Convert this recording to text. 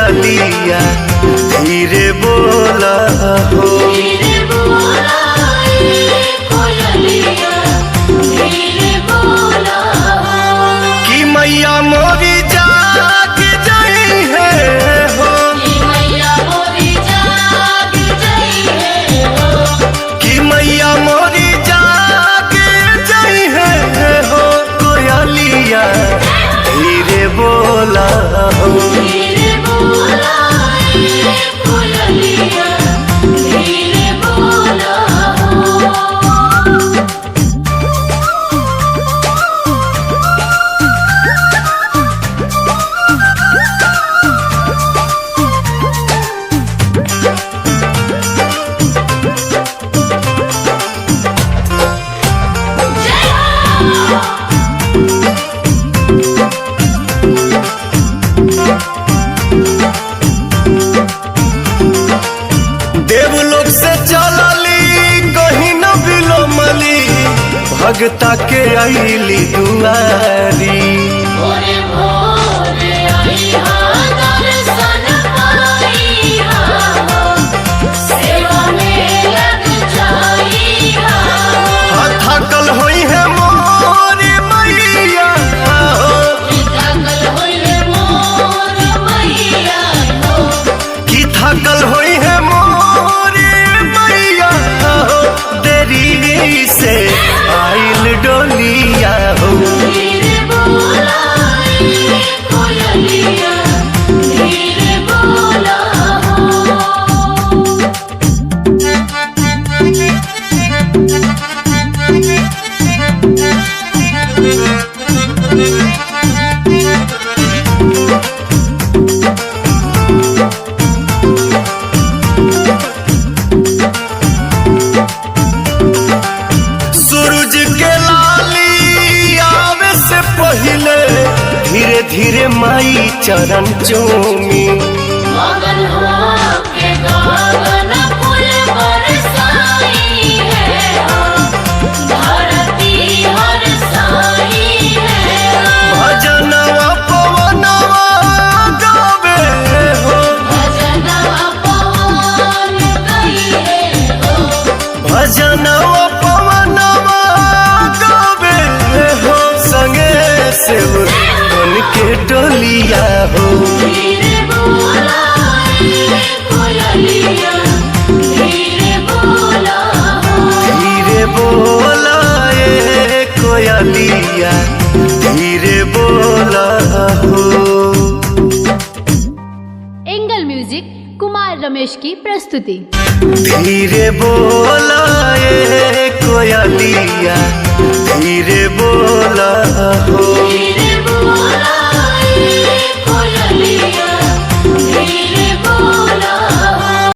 कोयलिया धीरे बोला हो। कि मैया मोरी जाग जाई है हो, कि मैया मोरी जाग जाई है हो। कोयलिया धीरे बोला हो। देवलोक से चलली कहीं न बिलोमली, भगता के आईली दुआरी। थकल होई है मोरी मैया हो, कि थकल होई है मोरी मैया हो। देरी से आइल डोलिया हो। सूरज के लाली आवे से पहले धीरे धीरे माई चरण चूमी। मगन हो के गगन फूल बरसाई है हो, धरती हरसाई है हो। भजनवा पवनवा गावे हो, भजनवा पवन गइले हो, भजनवा पवनवा गावे हो। संगे से बन के डोलिया हो। धीरे बोला कोयलिया, धीरे बोला हो। धीरे बोला कोयलिया धीरे बोला हो। एंगल म्यूजिक कुमार रमेश की प्रस्तुति। धीरे बोला कोयलिया धीरे बोला हो। धीरे बोला